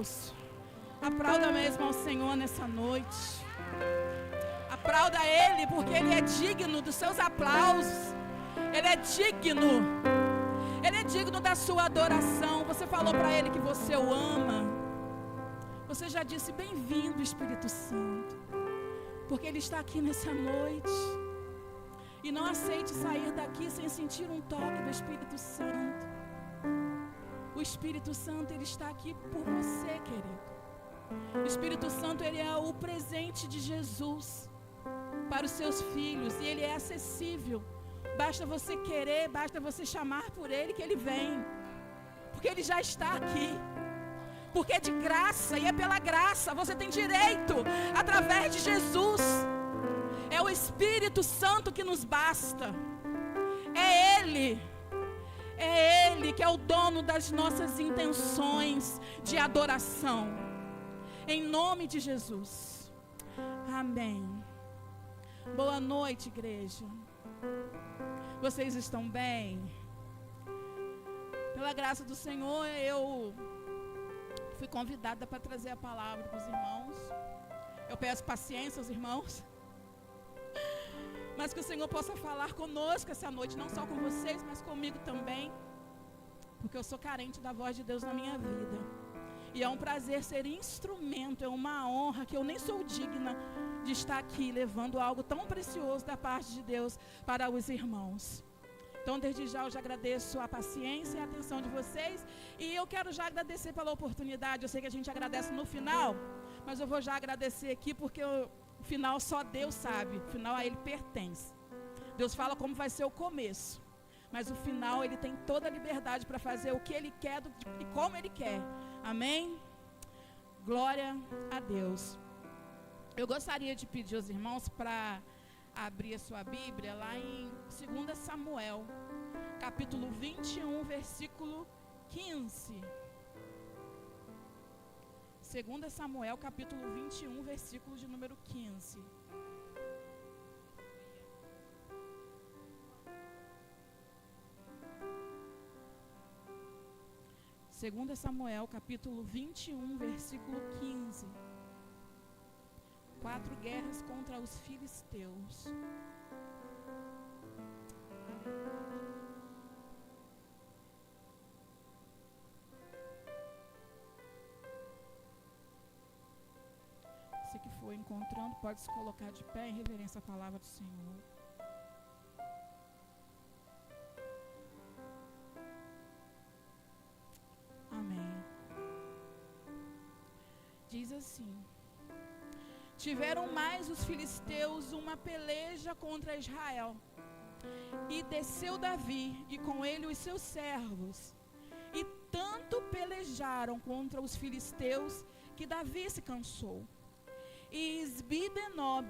Deus. Aplauda mesmo ao Senhor nessa noite. Aplauda Ele, porque Ele é digno dos seus aplausos. Ele é digno. Ele é digno da sua adoração. Você falou para Ele que você o ama. Você já disse bem-vindo, Espírito Santo. Porque Ele está aqui nessa noite. E não aceite sair daqui sem sentir um toque do Espírito Santo. O Espírito Santo, Ele está aqui por você, querido. O Espírito Santo, Ele é o presente de Jesus para os seus filhos. E Ele é acessível. Basta você querer, basta você chamar por Ele que Ele vem. Porque Ele já está aqui. Porque é de graça e é pela graça. Você tem direito através de Jesus. É o Espírito Santo que nos basta. É Ele. É Ele que é o dono das nossas intenções de adoração. Em nome de Jesus. Amém. Boa noite, igreja. Vocês estão bem? Pela graça do Senhor, eu fui convidada para trazer a palavra para os irmãos. Eu peço paciência aos irmãos. Mas que o Senhor possa falar conosco essa noite, não só com vocês, mas comigo também. Porque eu sou carente da voz de Deus na minha vida. E é um prazer ser instrumento, é uma honra que eu nem sou digna de estar aqui levando algo tão precioso da parte de Deus para os irmãos. Então, desde já eu já agradeço a paciência e a atenção de vocês. E eu quero já agradecer pela oportunidade. Eu sei que a gente agradece no final, mas eu vou já agradecer aqui porque o final só Deus sabe. O final a Ele pertence. Deus fala como vai ser o começo. Mas o final Ele tem toda a liberdade para fazer o que Ele quer e como Ele quer. Amém? Glória a Deus. Eu gostaria de pedir aos irmãos para abrir a sua Bíblia lá em 2 Samuel, capítulo 21, versículo 15. 2 Samuel, capítulo 21, versículo de número 15. Segunda Samuel, capítulo 21, versículo 15. 4 guerras contra os filisteus. Você que for encontrando, pode se colocar de pé em reverência à palavra do Senhor. Amém. Diz assim: tiveram mais os filisteus uma peleja contra Israel. E desceu Davi, e com ele os seus servos. E tanto pelejaram contra os filisteus, que Davi se cansou. E Isbi-Benob,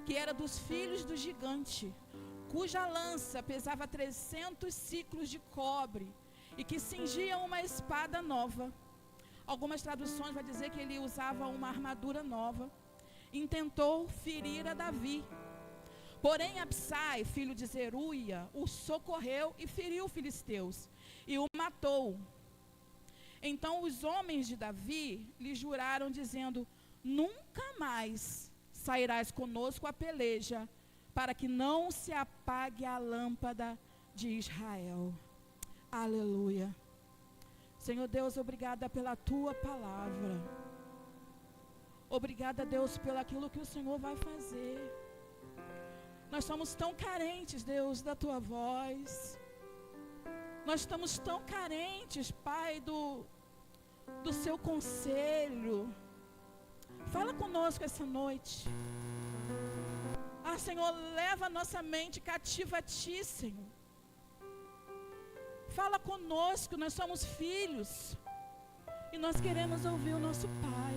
que era dos filhos do gigante, cuja lança pesava 300 ciclos de cobre, e que cingia uma espada nova. Algumas traduções vão dizer que ele usava uma armadura nova. Intentou ferir a Davi. Porém Absai, filho de Zeruia, o socorreu e feriu os filisteus, e o matou. Então os homens de Davi lhe juraram, dizendo: nunca mais sairás conosco a peleja, para que não se apague a lâmpada de Israel. Aleluia. Senhor Deus, obrigada pela tua palavra. Obrigada, Deus, pelo aquilo que o Senhor vai fazer. Nós somos tão carentes, Deus, da tua voz. Nós estamos tão carentes, Pai, do seu conselho. Fala conosco essa noite. Ah, Senhor, leva a nossa mente cativa a Ti, Senhor. Fala conosco, nós somos filhos. E nós queremos ouvir o nosso Pai.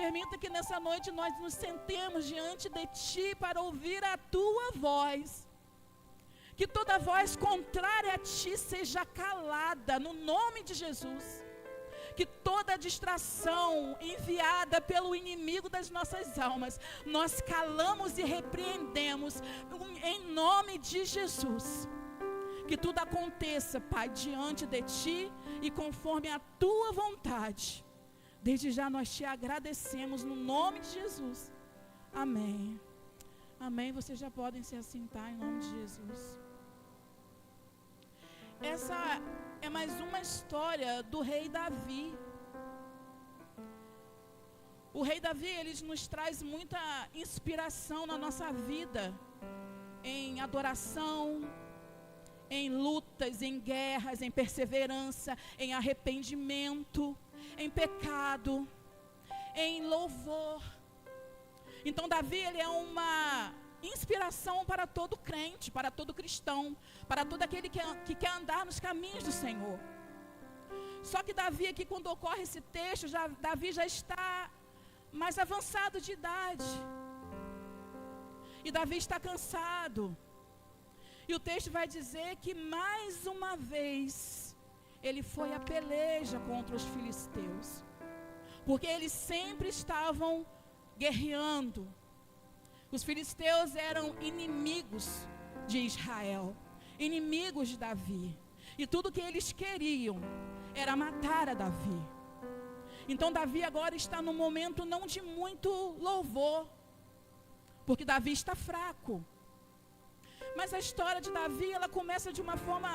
Permita que nessa noite nós nos sentemos diante de Ti para ouvir a Tua voz. Que toda voz contrária a Ti seja calada, no nome de Jesus. Que toda distração enviada pelo inimigo das nossas almas, nós calamos e repreendemos em nome de Jesus. Que tudo aconteça, Pai, diante de Ti e conforme a Tua vontade. Desde já nós Te agradecemos no nome de Jesus. Amém. Amém. Vocês já podem se assentar em nome de Jesus. Essa é mais uma história do rei Davi. O rei Davi, ele nos traz muita inspiração na nossa vida, em adoração, em lutas, em guerras, em perseverança, em arrependimento, em pecado, em louvor. Então Davi, ele é uma inspiração para todo crente, para todo cristão, para todo aquele que quer andar nos caminhos do Senhor. Só que Davi aqui, quando ocorre esse texto, Davi já está mais avançado de idade. E Davi está cansado. E o texto vai dizer que mais uma vez ele foi à peleja contra os filisteus. Porque eles sempre estavam guerreando. Os filisteus eram inimigos de Israel, inimigos de Davi. E tudo que eles queriam era matar a Davi. Então Davi agora está num momento não de muito louvor, porque Davi está fraco. Mas a história de Davi, ela começa de uma forma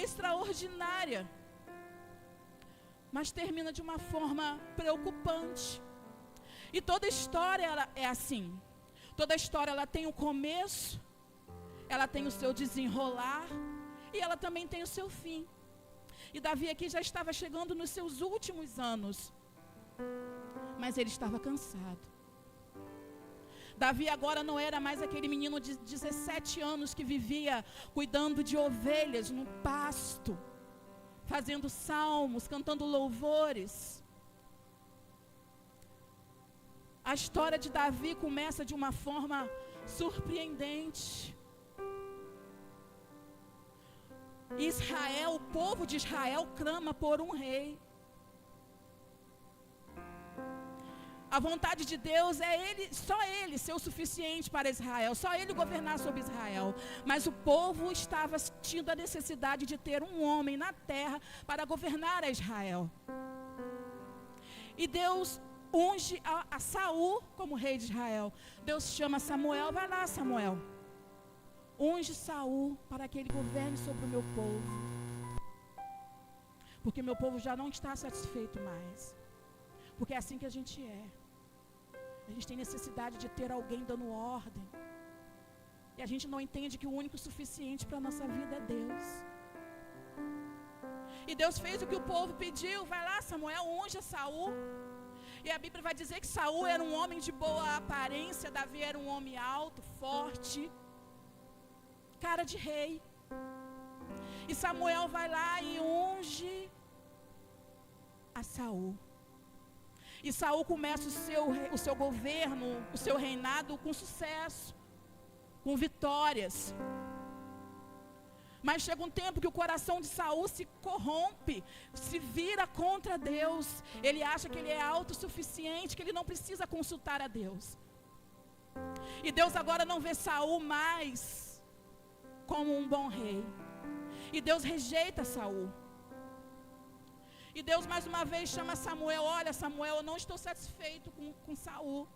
extraordinária, mas termina de uma forma preocupante. E toda história ela é assim. Toda história ela tem um começo, ela tem o seu desenrolar e ela também tem o seu fim. E Davi aqui já estava chegando nos seus últimos anos, mas ele estava cansado. Davi agora não era mais aquele menino de 17 anos que vivia cuidando de ovelhas no pasto, fazendo salmos, cantando louvores. A história de Davi começa de uma forma surpreendente. Israel, o povo de Israel clama por um rei. A vontade de Deus é só ele ser o suficiente para Israel, só ele governar sobre Israel. Mas o povo estava tendo a necessidade de ter um homem na terra para governar a Israel. E Deus unge a Saul como rei de Israel. Deus chama Samuel, vai lá, Samuel. Unge Saul para que ele governe sobre o meu povo. Porque meu povo já não está satisfeito mais. Porque é assim que a gente é. A gente tem necessidade de ter alguém dando ordem. E a gente não entende que o único suficiente para a nossa vida é Deus. E Deus fez o que o povo pediu. Vai lá, Samuel, unge Saul. E a Bíblia vai dizer que Saul era um homem de boa aparência, Davi era um homem alto, forte, cara de rei. E Samuel vai lá e unge a Saul. E Saul começa o seu governo, o seu reinado com sucesso, com vitórias. Mas chega um tempo que o coração de Saul se corrompe, se vira contra Deus. Ele acha que ele é autossuficiente, que ele não precisa consultar a Deus. E Deus agora não vê Saul mais como um bom rei. E Deus rejeita Saul. E Deus mais uma vez chama Samuel. Olha, Samuel, eu não estou satisfeito com Saul.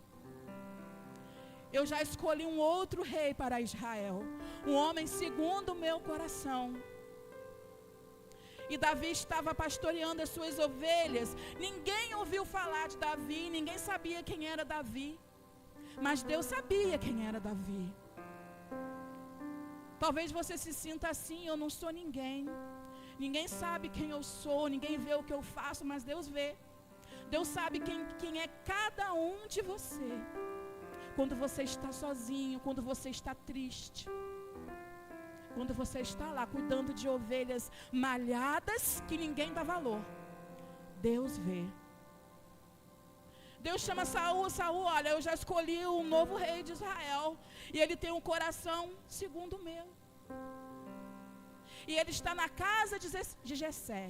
Eu já escolhi um outro rei para Israel, um homem segundo o meu coração. E Davi estava pastoreando as suas ovelhas. Ninguém ouviu falar de Davi, ninguém sabia quem era Davi. Mas Deus sabia quem era Davi. Talvez você se sinta assim, eu não sou ninguém. Ninguém sabe quem eu sou, ninguém vê o que eu faço, mas Deus vê. Deus sabe quem é cada um de você. Quando você está sozinho, quando você está triste, quando você está lá cuidando de ovelhas malhadas que ninguém dá valor, Deus vê. Deus chama Saul, Saul, olha, eu já escolhi um novo rei de Israel, e ele tem um coração segundo o meu. E ele está na casa de Jessé.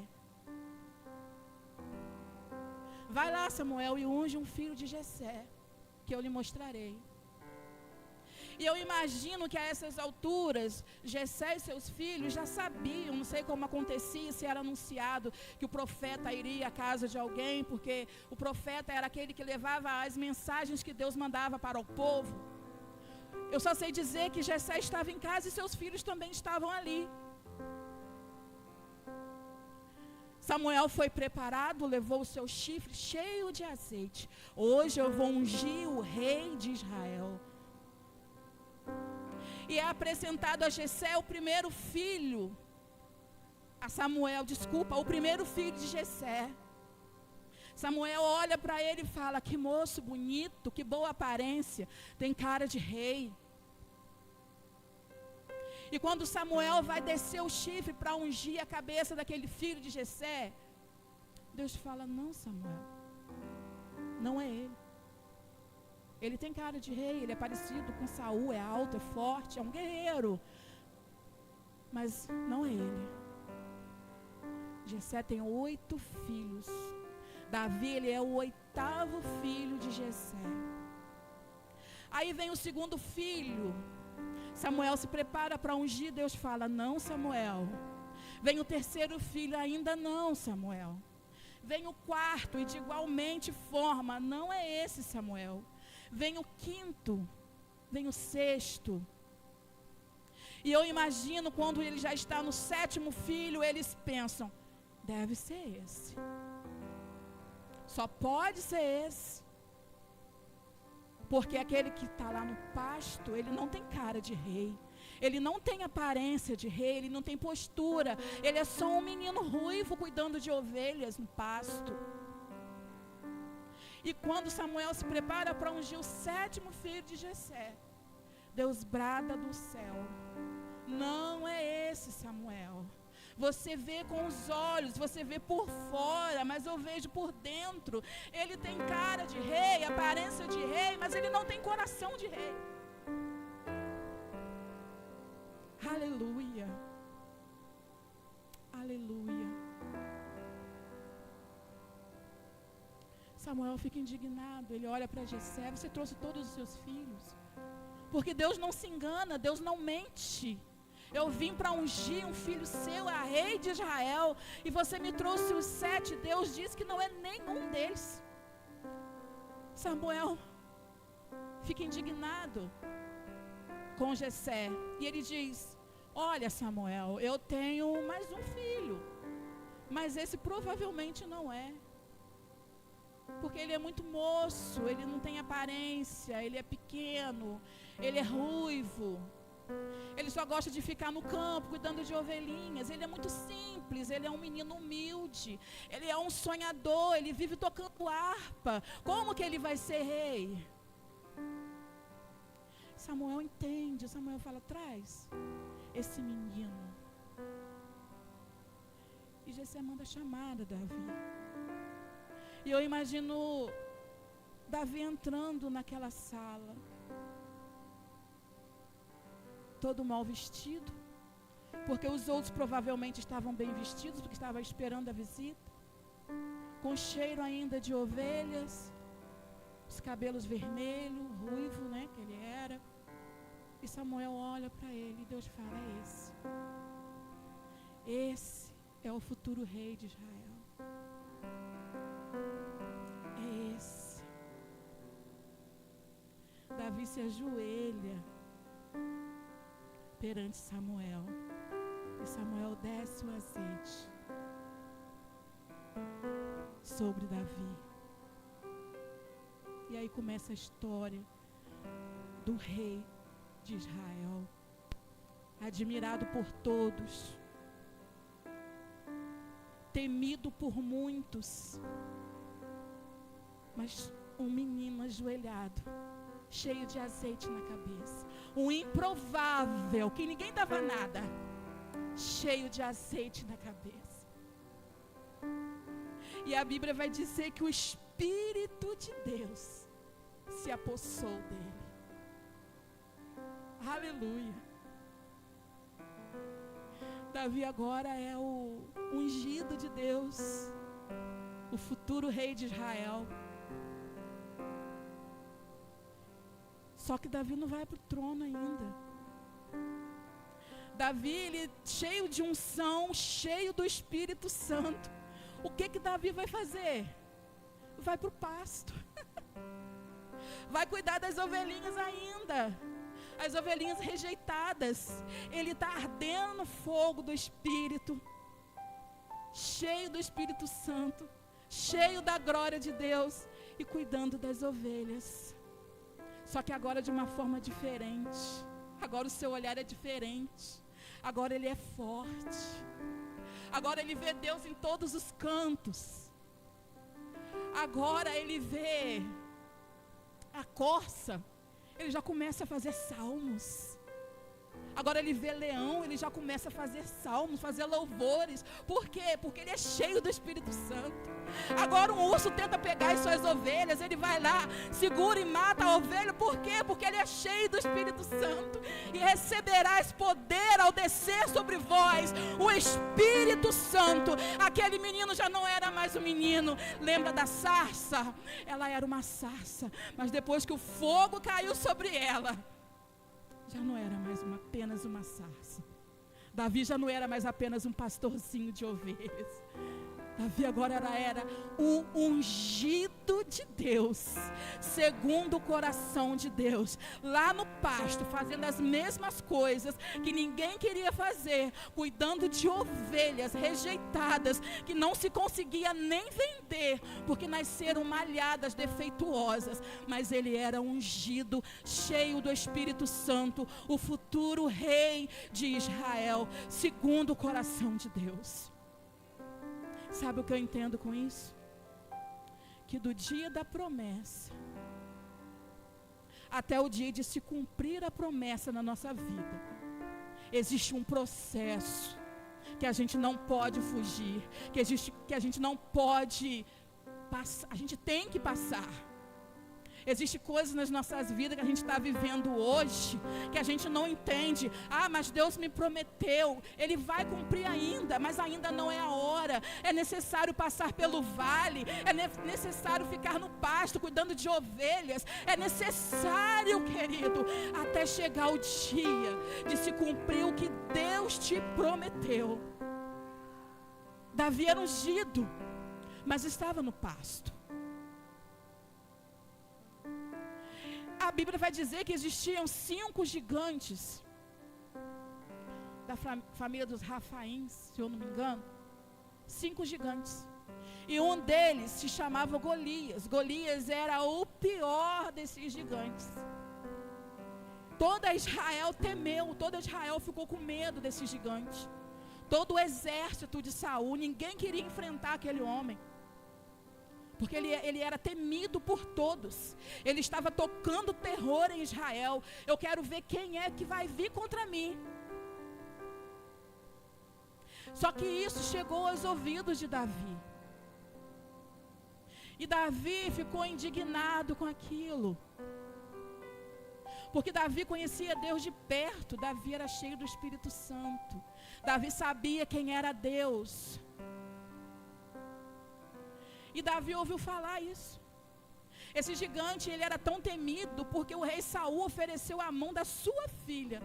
Vai lá, Samuel, e unge um filho de Jessé, que eu lhe mostrarei. E eu imagino que a essas alturas, Jessé e seus filhos já sabiam, não sei como acontecia, se era anunciado que o profeta iria à casa de alguém, porque o profeta era aquele que levava as mensagens que Deus mandava para o povo. Eu só sei dizer que Jessé estava em casa e seus filhos também estavam ali. Samuel foi preparado, levou o seu chifre cheio de azeite. Hoje eu vou ungir o rei de Israel. E é apresentado a Jessé o primeiro filho, a Samuel, desculpa, o primeiro filho de Jessé. Samuel olha para ele e fala: que moço bonito, que boa aparência, tem cara de rei. E quando Samuel vai descer o chifre para ungir a cabeça daquele filho de Jessé, Deus fala: não, Samuel, não é ele. Ele tem cara de rei, ele é parecido com Saul, é alto, é forte, é um guerreiro. Mas não é ele. Jessé tem 8 filhos. Davi, ele é o 8º filho de Jessé. Aí vem o segundo filho. Samuel se prepara para ungir, Deus fala: não, Samuel. Vem o terceiro filho, ainda não, Samuel. Vem o quarto e de igualmente forma, não é esse, Samuel. Vem o quinto, vem o sexto. E eu imagino quando ele já está no 7º filho, eles pensam: deve ser esse. Só pode ser esse. Porque aquele que está lá no pasto, ele não tem cara de rei. Ele não tem aparência de rei, ele não tem postura. Ele é só um menino ruivo cuidando de ovelhas no pasto. E quando Samuel se prepara para ungir o 7º filho de Jessé, Deus brada do céu: não é esse, Samuel. Você vê com os olhos, você vê por fora, mas eu vejo por dentro. Ele tem cara de rei, aparência de rei, mas ele não tem coração de rei. Aleluia. Aleluia. Samuel fica indignado, ele olha para Jessé: você trouxe todos os seus filhos? Porque Deus não se engana, Deus não mente. Eu vim para ungir um filho seu, a rei de Israel, e você me trouxe os 7. Deus disse que não é nenhum deles. Samuel fica indignado com Jessé, e ele diz: olha, Samuel, eu tenho mais um filho, mas esse provavelmente não é. Porque ele é muito moço, ele não tem aparência, ele é pequeno, ele é ruivo. Ele só gosta de ficar no campo, cuidando de ovelhinhas. Ele é muito simples, ele é um menino humilde. Ele é um sonhador, ele vive tocando harpa. Como que ele vai ser rei? Samuel entende, Samuel fala: traz esse menino. E Jessé manda chamar Davi. E eu imagino Davi entrando naquela sala, todo mal vestido, porque os outros provavelmente estavam bem vestidos, porque estavam esperando a visita, com cheiro ainda de ovelhas, os cabelos vermelhos, ruivo, né, que ele era. E Samuel olha para ele e Deus fala: é esse. Esse é o futuro rei de Israel. É esse. Davi se ajoelha perante Samuel, e Samuel desce o azeite sobre Davi. E aí começa a história do rei de Israel, admirado por todos, temido por muitos, mas um menino ajoelhado, cheio de azeite na cabeça, um improvável, que ninguém dava nada, cheio de azeite na cabeça. E a Bíblia vai dizer que o Espírito de Deus se apossou dele. Aleluia. Davi agora é o ungido de Deus, o futuro rei de Israel. Só que Davi não vai para o trono ainda. Davi, ele cheio de unção, cheio do Espírito Santo. O que Davi vai fazer? Vai para o pasto. Vai cuidar das ovelhinhas ainda. As ovelhinhas rejeitadas. Ele está ardendo no fogo do Espírito. Cheio do Espírito Santo. Cheio da glória de Deus. E cuidando das ovelhas. Só que agora de uma forma diferente. Agora o seu olhar é diferente. Agora ele é forte. Agora ele vê Deus em todos os cantos. Agora ele vê a corça. Ele já começa a fazer salmos. Agora ele vê leão, ele já começa a fazer salmos, fazer louvores. Por quê? Porque ele é cheio do Espírito Santo. Agora um urso tenta pegar as suas ovelhas, ele vai lá, segura e mata a ovelha. Por quê? Porque ele é cheio do Espírito Santo. E receberás poder ao descer sobre vós o Espírito Santo. Aquele menino já não era mais um menino. Lembra da sarça? Ela era uma sarça, mas depois que o fogo caiu sobre ela, já não era mais apenas uma sarça. Davi já não era mais apenas um pastorzinho de ovelhas. Davi agora era o ungido de Deus, segundo o coração de Deus, lá no pasto, fazendo as mesmas coisas que ninguém queria fazer, cuidando de ovelhas rejeitadas, que não se conseguia nem vender, porque nasceram malhadas, defeituosas, mas ele era ungido, cheio do Espírito Santo, o futuro rei de Israel, segundo o coração de Deus. Sabe o que eu entendo com isso? Que do dia da promessa até o dia de se cumprir a promessa na nossa vida, existe um processo que a gente não pode fugir, que a gente não pode passar, a gente tem que passar. Existem coisas nas nossas vidas que a gente está vivendo hoje, que a gente não entende. Ah, mas Deus me prometeu, Ele vai cumprir ainda, mas ainda não é a hora. É necessário passar pelo vale, é necessário ficar no pasto, cuidando de ovelhas. É necessário, querido, até chegar o dia de se cumprir o que Deus te prometeu. Davi era ungido, mas estava no pasto. A Bíblia vai dizer que existiam 5 gigantes da família dos Rafaíns, se eu não me engano. 5 gigantes. E um deles se chamava Golias. Golias era o pior desses gigantes. Toda Israel temeu, toda Israel ficou com medo desse gigante. Todo o exército de Saul, ninguém queria enfrentar aquele homem. Porque ele era temido por todos. Ele estava tocando terror em Israel. Eu quero ver quem é que vai vir contra mim. Só que isso chegou aos ouvidos de Davi. E Davi ficou indignado com aquilo. Porque Davi conhecia Deus de perto. Davi era cheio do Espírito Santo. Davi sabia quem era Deus. E Davi ouviu falar isso. Esse gigante, ele era tão temido porque o rei Saul ofereceu a mão da sua filha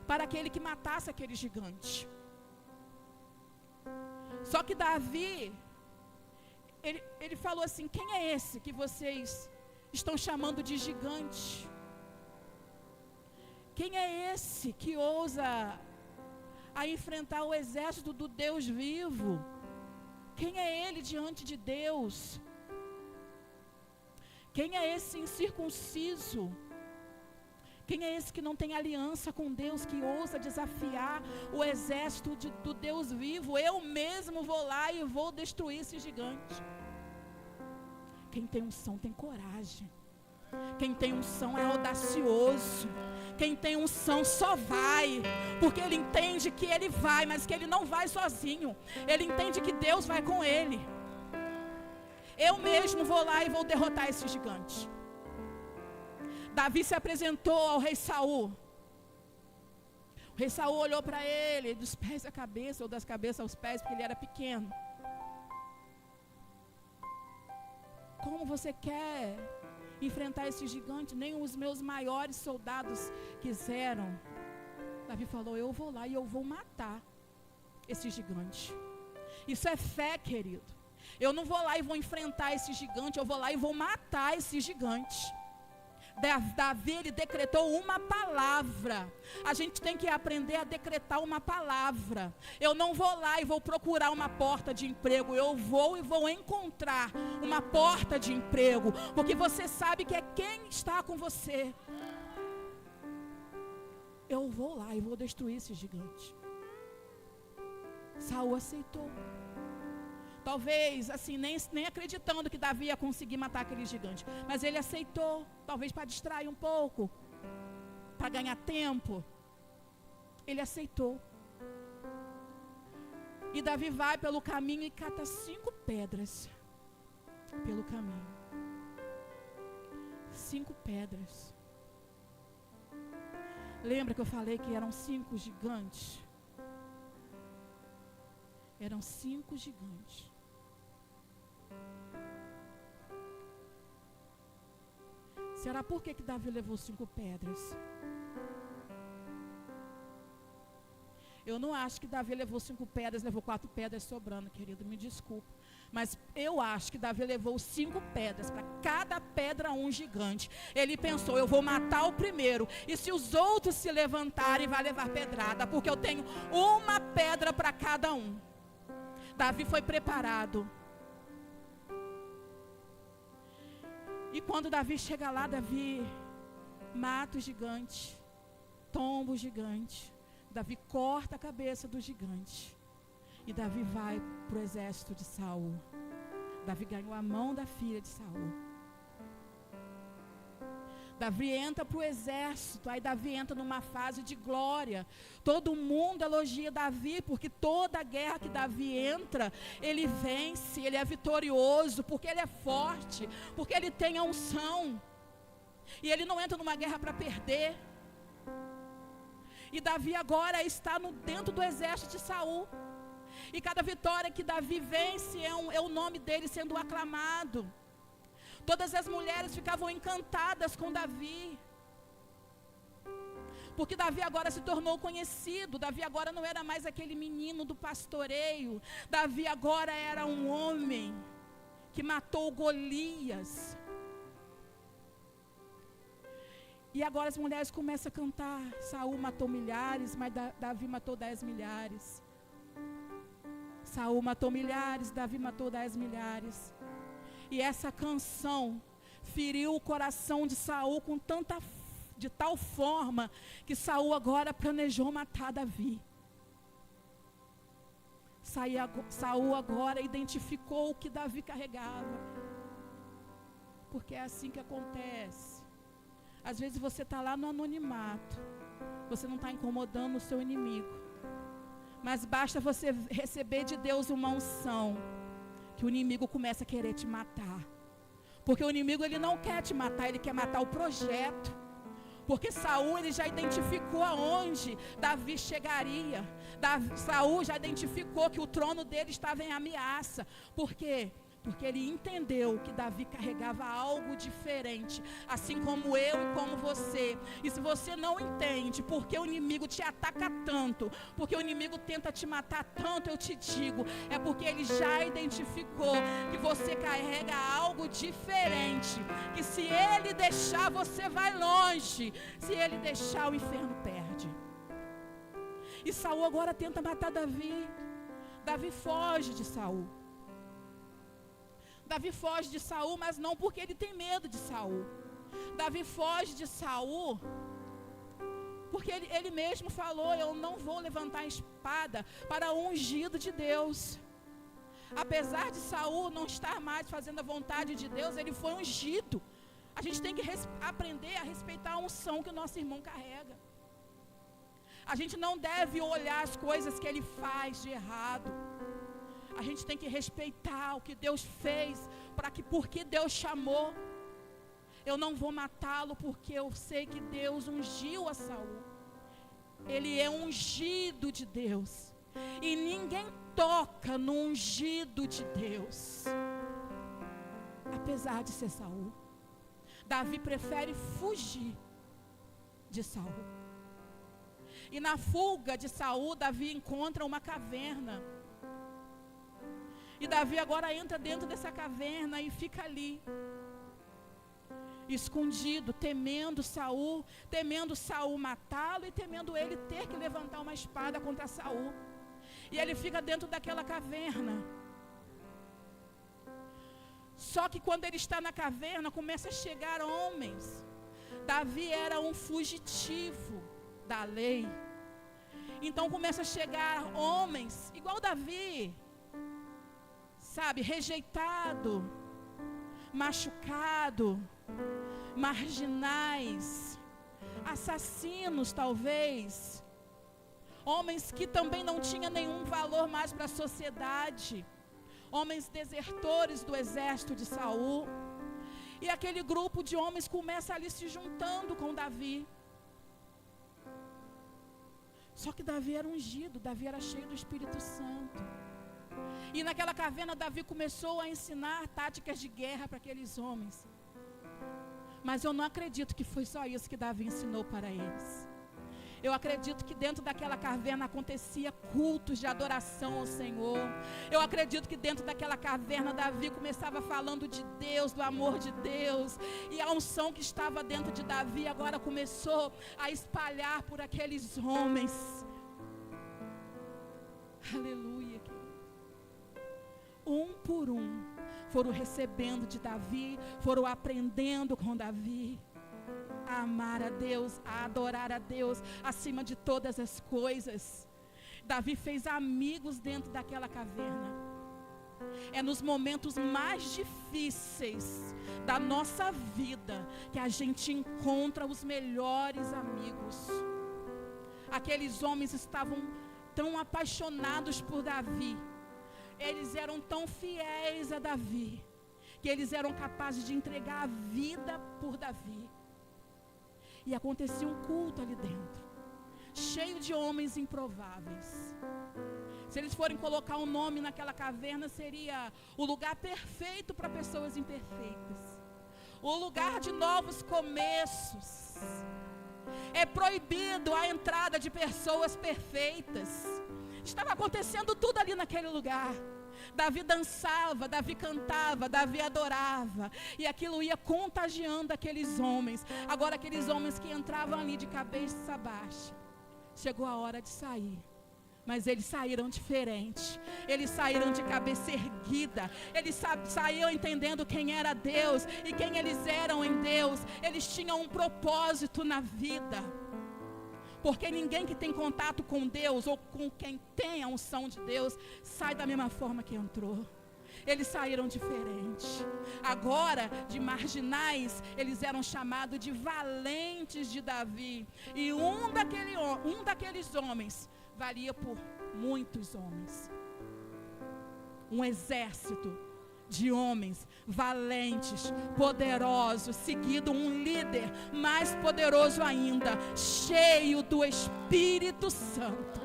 para aquele que matasse aquele gigante. Só que Davi, ele falou assim: quem é esse que vocês estão chamando de gigante? Quem é esse que ousa a enfrentar o exército do Deus vivo? Quem é ele diante de Deus? Quem é esse incircunciso? Quem é esse que não tem aliança com Deus, que ousa desafiar o exército do Deus vivo? Eu mesmo vou lá e vou destruir esse gigante. Quem tem unção tem coragem. Quem tem unção é audacioso. Quem tem unção só vai, porque ele entende que ele vai, mas que ele não vai sozinho. Ele entende que Deus vai com ele. Eu mesmo vou lá e vou derrotar esse gigante. Davi se apresentou ao rei Saul. O rei Saul olhou para ele, dos pés à cabeça, ou das cabeças aos pés, porque ele era pequeno. Como você quer enfrentar esse gigante, nem os meus maiores soldados quiseram. Davi falou: eu vou lá e eu vou matar esse gigante. Isso é fé, querido. Eu não vou lá e vou enfrentar esse gigante, eu vou lá e vou matar esse gigante. Davi, ele decretou uma palavra. A gente tem que aprender a decretar uma palavra. Eu não vou lá e vou procurar uma porta de emprego. Eu vou e vou encontrar uma porta de emprego, porque você sabe que é quem está com você. Eu vou lá e vou destruir esse gigante. Saul aceitou. Talvez, assim, nem acreditando que Davi ia conseguir matar aquele gigante. Mas ele aceitou, talvez para distrair um pouco, para ganhar tempo. Ele aceitou. E Davi vai pelo caminho e cata 5 pedras. Pelo caminho. 5 pedras. Lembra que eu falei que eram 5 gigantes? Eram 5 gigantes. Será por que Davi levou 5 pedras? Eu não acho que Davi levou 5 pedras, levou 4 pedras sobrando, querido, me desculpe. Mas eu acho que Davi levou 5 pedras, para cada pedra um gigante. Ele pensou: eu vou matar o primeiro, e se os outros se levantarem, vai levar pedrada, porque eu tenho uma pedra para cada um. Davi foi preparado. E quando Davi chega lá, Davi mata o gigante, tomba o gigante. Davi corta a cabeça do gigante. E Davi vai para o exército de Saul. Davi ganhou a mão da filha de Saul. Davi entra para o exército, aí Davi entra numa fase de glória. Todo mundo elogia Davi, porque toda guerra que Davi entra, ele vence, ele é vitorioso, porque ele é forte, porque ele tem a unção. E ele não entra numa guerra para perder. E Davi agora está dentro do exército de Saul. E cada vitória que Davi vence é o nome dele sendo aclamado. Todas as mulheres ficavam encantadas com Davi, porque Davi agora se tornou conhecido. Davi agora não era mais aquele menino do pastoreio. Davi agora era um homem que matou Golias. E agora as mulheres começam a cantar: Saul matou milhares, mas Davi matou 10 milhares. Saul matou milhares, Davi matou 10 milhares. E essa canção feriu o coração de Saul de tal forma que Saul agora planejou matar Davi. Saul agora identificou o que Davi carregava. Porque é assim que acontece. Às vezes você está lá no anonimato, você não está incomodando o seu inimigo, mas basta você receber de Deus uma unção, que o inimigo começa a querer te matar. Porque o inimigo, ele não quer te matar, ele quer matar o projeto. Porque Saul, ele já identificou aonde Davi chegaria. Saul já identificou que o trono dele estava em ameaça. Por quê? Porque ele entendeu que Davi carregava algo diferente, assim como eu e como você. E se você não entende porque o inimigo te ataca tanto, porque o inimigo tenta te matar tanto, eu te digo, é porque ele já identificou que você carrega algo diferente, que se ele deixar, você vai longe, se ele deixar, o inferno perde. E Saul agora tenta matar Davi. Davi foge de Saul. Davi foge de Saul, mas não porque ele tem medo de Saul. Davi foge de Saul porque ele mesmo falou: eu não vou levantar a espada para o ungido de Deus. Apesar de Saul não estar mais fazendo a vontade de Deus, ele foi ungido. A gente tem que aprender a respeitar a unção que o nosso irmão carrega. A gente não deve olhar as coisas que ele faz de errado. A gente tem que respeitar o que Deus fez, porque Deus chamou. Eu não vou matá-lo porque eu sei que Deus ungiu a Saul. Ele é ungido de Deus. E ninguém toca no ungido de Deus. Apesar de ser Saul. Davi prefere fugir de Saul. E na fuga de Saul, Davi encontra uma caverna. E Davi agora entra dentro dessa caverna e fica ali, escondido, temendo Saul matá-lo e temendo ele ter que levantar uma espada contra Saul. E ele fica dentro daquela caverna. Só que quando ele está na caverna, começa a chegar homens. Davi era um fugitivo da lei. Então começa a chegar homens, igual Davi, sabe, rejeitado, machucado, marginais, assassinos talvez, homens que também não tinham nenhum valor mais para a sociedade, homens desertores do exército de Saul. E aquele grupo de homens começa ali se juntando com Davi. Só que Davi era ungido, Davi era cheio do Espírito Santo. E naquela caverna Davi começou a ensinar táticas de guerra para aqueles homens. Mas eu não acredito que foi só isso que Davi ensinou para eles. Eu acredito que dentro daquela caverna acontecia cultos de adoração ao Senhor. Eu acredito que dentro daquela caverna Davi começava falando de Deus, do amor de Deus. E a unção que estava dentro de Davi agora começou a espalhar por aqueles homens. Aleluia. Um por um foram recebendo de Davi, foram aprendendo com Davi a amar a Deus, a adorar a Deus acima de todas as coisas. Davi fez amigos dentro daquela caverna. É nos momentos mais difíceis da nossa vida que a gente encontra os melhores amigos. Aqueles homens estavam tão apaixonados por Davi, eles eram tão fiéis a Davi, que eles eram capazes de entregar a vida por Davi. E acontecia um culto ali dentro, cheio de homens improváveis. Se eles forem colocar um nome naquela caverna, seria o lugar perfeito para pessoas imperfeitas, o lugar de novos começos. É proibido a entrada de pessoas perfeitas. Estava acontecendo tudo ali naquele lugar. Davi dançava, Davi cantava, Davi adorava. E aquilo ia contagiando aqueles homens. Agora aqueles homens que entravam ali de cabeça baixa, chegou a hora de sair. Mas eles saíram diferentes. Eles saíram de cabeça erguida. Eles saíram entendendo quem era Deus e quem eles eram em Deus. Eles tinham um propósito na vida. Porque ninguém que tem contato com Deus, ou com quem tem a unção de Deus, sai da mesma forma que entrou. Eles saíram diferentes. Agora, de marginais, eles eram chamados de valentes de Davi. E um daqueles homens valia por muitos homens. Um exército de homens valentes, poderosos, seguido um líder mais poderoso ainda, cheio do Espírito Santo.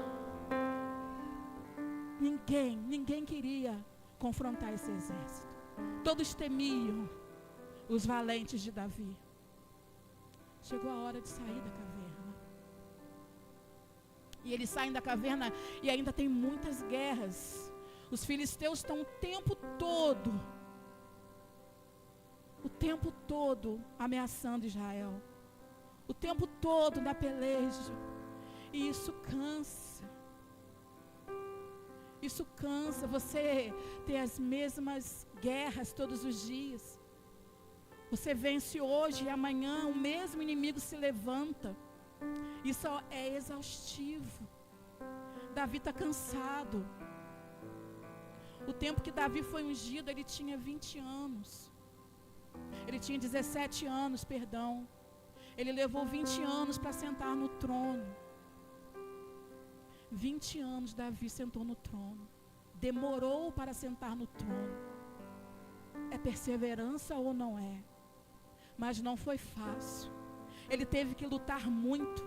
Ninguém queria confrontar esse exército. Todos temiam os valentes de Davi. Chegou a hora de sair da caverna. E eles saem da caverna e ainda tem muitas guerras. Os filisteus estão o tempo todo ameaçando Israel. O tempo todo na peleja. E isso cansa. Isso cansa, você ter as mesmas guerras todos os dias. Você vence hoje e amanhã o mesmo inimigo se levanta. Isso é exaustivo. Davi está cansado. O tempo que Davi foi ungido, ele tinha 20 anos. Ele tinha 17 anos, perdão. Ele levou 20 anos para sentar no trono. 20 anos Davi sentou no trono. Demorou para sentar no trono. É perseverança ou não é? Mas não foi fácil. Ele teve que lutar muito.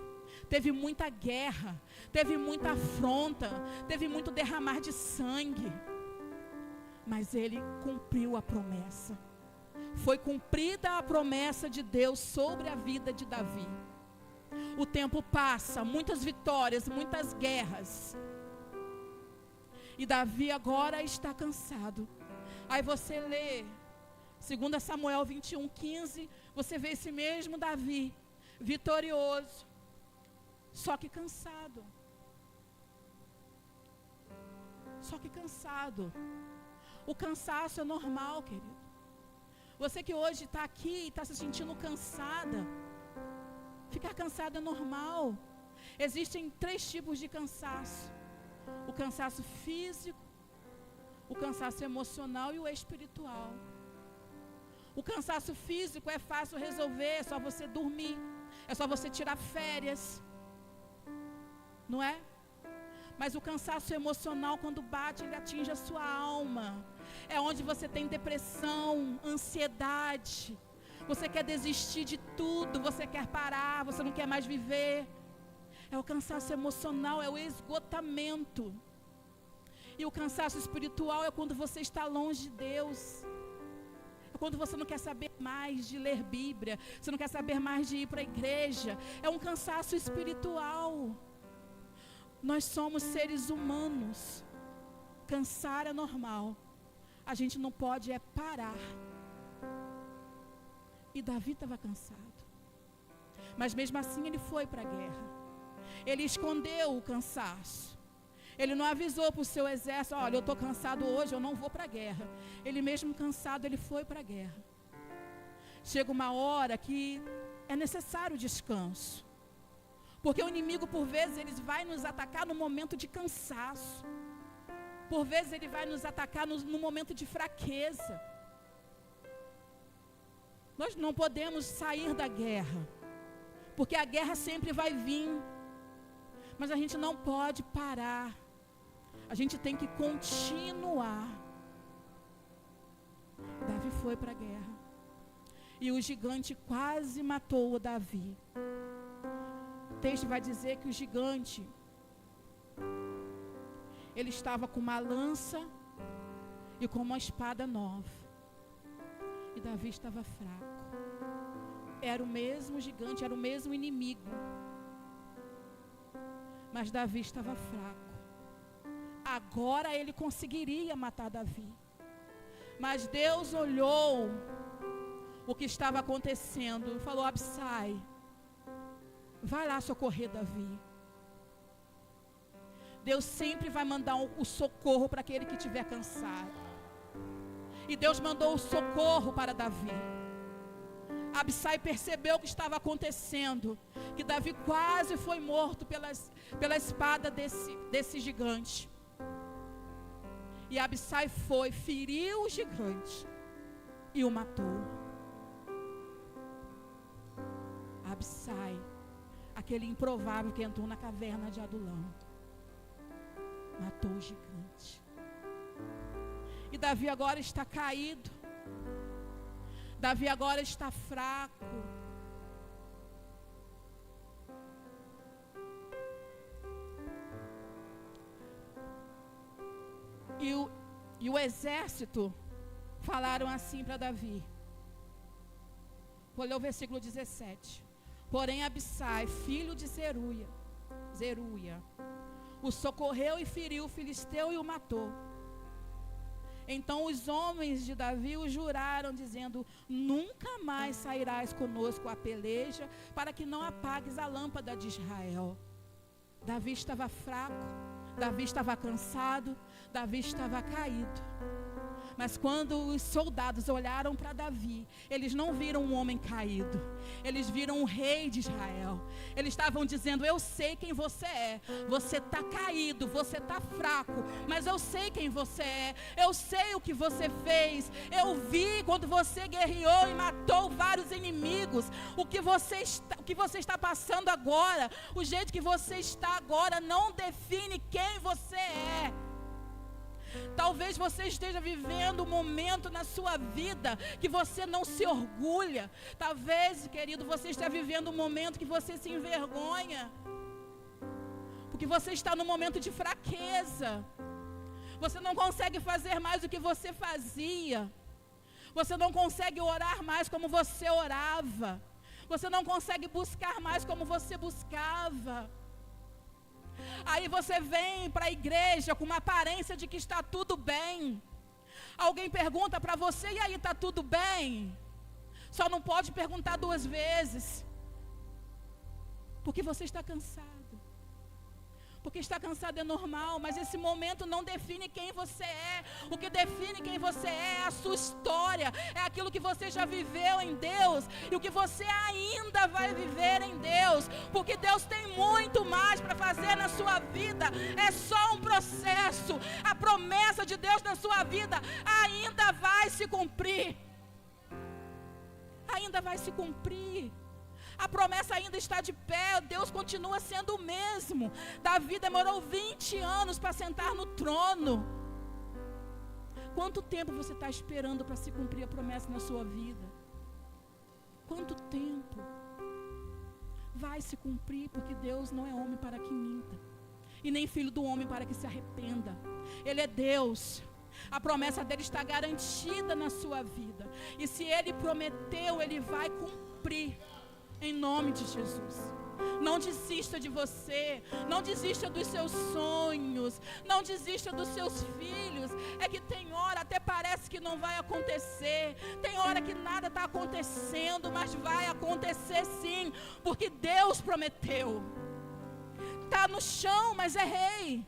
Teve muita guerra. Teve muita afronta. Teve muito derramar de sangue. Mas ele cumpriu a promessa. foi cumprida a promessa de Deus sobre a vida de Davi. O tempo passa, muitas vitórias, muitas guerras. E Davi agora está cansado. Aí você lê 2 Samuel 21:15, você vê esse mesmo Davi, vitorioso, só que cansado. Só que cansado. O cansaço é normal, querido. Você que hoje está aqui e está se sentindo cansada, ficar cansado é normal. Existem 3 tipos de cansaço: o cansaço físico, o cansaço emocional e o espiritual. O cansaço físico é fácil resolver, é só você dormir, é só você tirar férias, não é? Mas o cansaço emocional, quando bate, ele atinge a sua alma. É onde você tem depressão, ansiedade. Você quer desistir de tudo, você quer parar, você não quer mais viver. É o cansaço emocional, é o esgotamento. E o cansaço espiritual é quando você está longe de Deus. É quando você não quer saber mais de ler Bíblia, você não quer saber mais de ir para a igreja. É um cansaço espiritual. Nós somos seres humanos. Cansar é normal. A gente não pode parar. E Davi estava cansado. Mas mesmo assim ele foi para a guerra. Ele escondeu o cansaço. Ele não avisou para o seu exército: olha, eu estou cansado hoje, eu não vou para a guerra. Ele mesmo cansado, ele foi para a guerra. Chega uma hora que é necessário descanso. Porque o inimigo, por vezes, ele vai nos atacar no momento de cansaço. Por vezes, ele vai nos atacar no momento de fraqueza. Nós não podemos sair da guerra, porque a guerra sempre vai vir. Mas a gente não pode parar. A gente tem que continuar. Davi foi para a guerra. E o gigante quase matou o Davi. O texto vai dizer que o gigante, ele estava com uma lança e com uma espada nova. E Davi estava fraco. Era o mesmo gigante, era o mesmo inimigo. Mas Davi estava fraco. Agora ele conseguiria matar Davi. Mas Deus olhou o que estava acontecendo e falou: Abissai, vai lá socorrer Davi. Deus sempre vai mandar o socorro para aquele que estiver cansado. E Deus mandou o socorro para Davi. Abissai percebeu o que estava acontecendo, que Davi quase foi morto pela espada desse gigante. E Abissai foi, feriu o gigante e o matou. Abissai, aquele improvável que entrou na caverna de Adulão, matou o gigante. E Davi agora está caído. Davi agora está fraco. E o exército falaram assim para Davi. Vou ler o versículo 17. Porém Abissai, filho de Zeruia, o socorreu e feriu o filisteu e o matou. Então os homens de Davi o juraram, dizendo: nunca mais sairás conosco à peleja, para que não apagues a lâmpada de Israel. Davi estava fraco, Davi estava cansado, Davi estava caído. Mas quando os soldados olharam para Davi, eles não viram um homem caído, eles viram o rei de Israel. Eles estavam dizendo: eu sei quem você é. Você está caído, você está fraco, mas eu sei quem você é. Eu sei o que você fez. Eu vi quando você guerreou e matou vários inimigos. O que você está passando agora, o jeito que você está agora, não define quem você é. Talvez você esteja vivendo um momento na sua vida que você não se orgulha. Talvez, querido, você esteja vivendo um momento que você se envergonha, porque você está num momento de fraqueza. Você não consegue fazer mais o que você fazia. Você não consegue orar mais como você orava. Você não consegue buscar mais como você buscava. Aí você vem para a igreja com uma aparência de que está tudo bem. Alguém pergunta para você, e aí, está tudo bem? Só não pode perguntar 2 vezes. Porque você está cansado. Porque estar cansado é normal, mas esse momento não define quem você é. O que define quem você é a sua história, é aquilo que você já viveu em Deus e o que você ainda vai viver em Deus. Porque Deus tem muito mais para fazer na sua vida. É só um processo. A promessa de Deus na sua vida ainda vai se cumprir. Ainda vai se cumprir. A promessa ainda está de pé. Deus continua sendo o mesmo. Davi demorou 20 anos para sentar no trono. Quanto tempo você está esperando para se cumprir a promessa na sua vida? Quanto tempo? Vai se cumprir, porque Deus não é homem para que minta, e nem filho do homem para que se arrependa. Ele é Deus. A promessa dele está garantida na sua vida. E se ele prometeu, ele vai cumprir. Em nome de Jesus. Não desista de você. Não desista dos seus sonhos. Não desista dos seus filhos. É que tem hora até parece que não vai acontecer. Tem hora que nada está acontecendo, mas vai acontecer sim, porque Deus prometeu. Está no chão, mas é rei.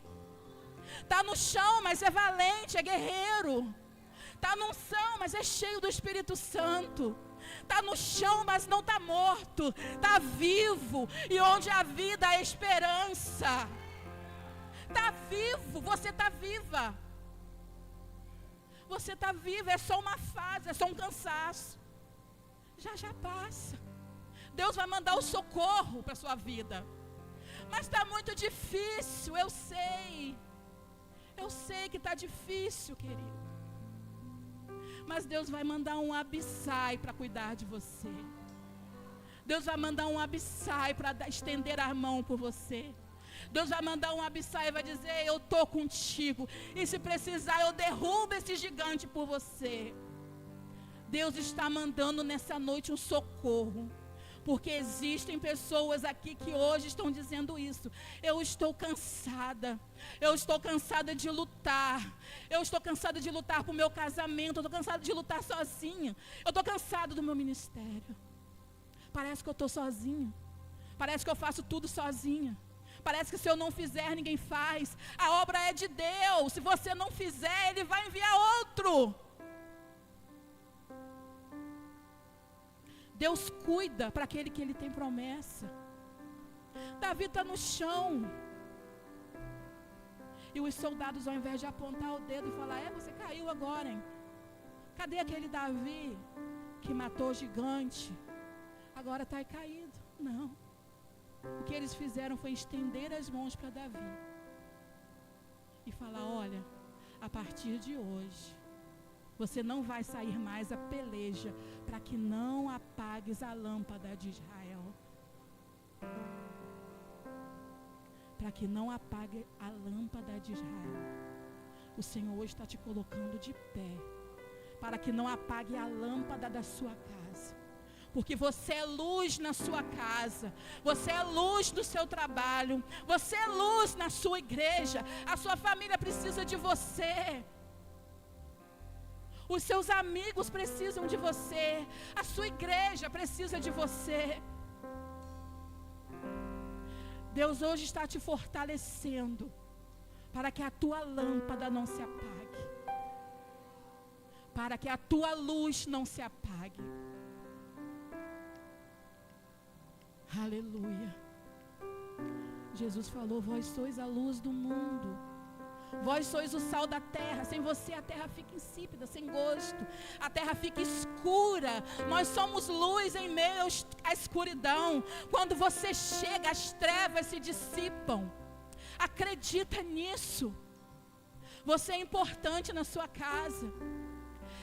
Está no chão, mas é valente, é guerreiro. Está no chão, mas é cheio do Espírito Santo. Está no chão, mas não está morto. Está vivo. E onde há vida, há esperança. Está vivo. Você está viva. Você está viva. É só uma fase, é só um cansaço. Já passa. Deus vai mandar o socorro para a sua vida. Mas está muito difícil, eu sei. Eu sei que está difícil, querido. Mas Deus vai mandar um Abissai para cuidar de você. Deus vai mandar um Abissai para estender a mão por você. Deus vai mandar um Abissai e vai dizer: eu estou contigo. E se precisar, eu derrubo esse gigante por você. Deus está mandando nessa noite um socorro. Porque existem pessoas aqui que hoje estão dizendo isso. Eu estou cansada. Eu estou cansada de lutar. Eu estou cansada de lutar por meu casamento. Eu estou cansada de lutar sozinha. Eu estou cansada do meu ministério. Parece que eu estou sozinha. Parece que eu faço tudo sozinha. Parece que se eu não fizer, ninguém faz. A obra é de Deus. Se você não fizer, Ele vai enviar outro. Deus cuida para aquele que Ele tem promessa. Davi está no chão. E os soldados, ao invés de apontar o dedo e falar: você caiu agora, hein? Cadê aquele Davi que matou o gigante? Agora está aí caído. Não. O que eles fizeram foi estender as mãos para Davi e falar: olha, a partir de hoje, você não vai sair mais a peleja, para que não apagues a lâmpada de Israel. Para que não apague a lâmpada de Israel. O Senhor hoje está te colocando de pé, para que não apague a lâmpada da sua casa. Porque você é luz na sua casa, você é luz no seu trabalho, você é luz na sua igreja. A sua família precisa de você. Os seus amigos precisam de você. A sua igreja precisa de você. Deus hoje está te fortalecendo para que a tua lâmpada não se apague, para que a tua luz não se apague. Aleluia. Jesus falou: vós sois a luz do mundo. Vós sois o sal da terra. Sem você a terra fica insípida, sem gosto. A terra fica escura. Nós somos luz em meio à escuridão. Quando você chega, as trevas se dissipam. Acredita nisso. Você é importante na sua casa.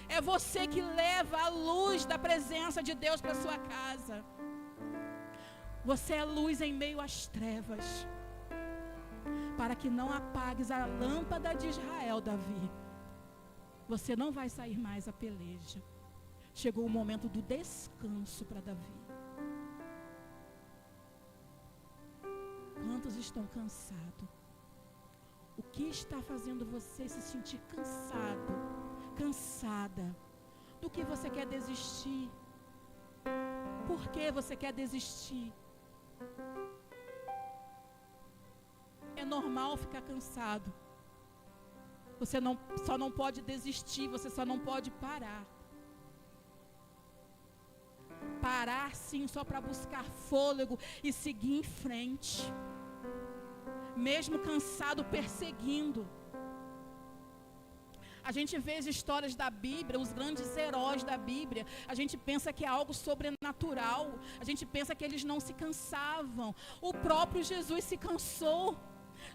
É você que leva a luz da presença de Deus para a sua casa. Você é luz em meio às trevas. Para que não apagues a lâmpada de Israel, Davi. Você não vai sair mais a peleja. chegou o momento do descanso para Davi. Quantos estão cansados? O que está fazendo você se sentir cansado, cansada? Do que você quer desistir? Por que você quer desistir? É normal ficar cansado. Você só não pode desistir, você só não pode parar. Parar sim, só para buscar fôlego e seguir em frente. Mesmo cansado, perseguindo. A gente vê as histórias da Bíblia, os grandes heróis da Bíblia, a gente pensa que é algo sobrenatural, a gente pensa que eles não se cansavam. O próprio Jesus se cansou.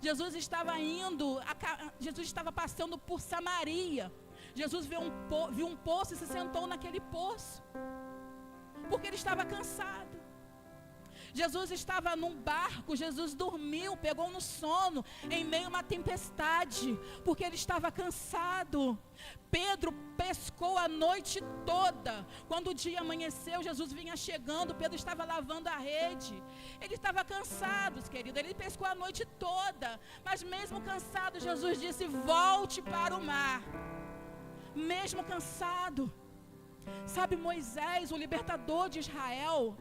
Jesus estava passando por Samaria. Jesus viu um poço e se sentou naquele poço, porque ele estava cansado. Jesus estava num barco, Jesus dormiu, pegou no sono, em meio a uma tempestade, porque ele estava cansado. Pedro pescou a noite toda. Quando o dia amanheceu, Jesus vinha chegando, Pedro estava lavando a rede. Ele estava cansado, querido, ele pescou a noite toda, mas mesmo cansado, Jesus disse: volte para o mar. Mesmo cansado. Sabe, Moisés, o libertador de Israel,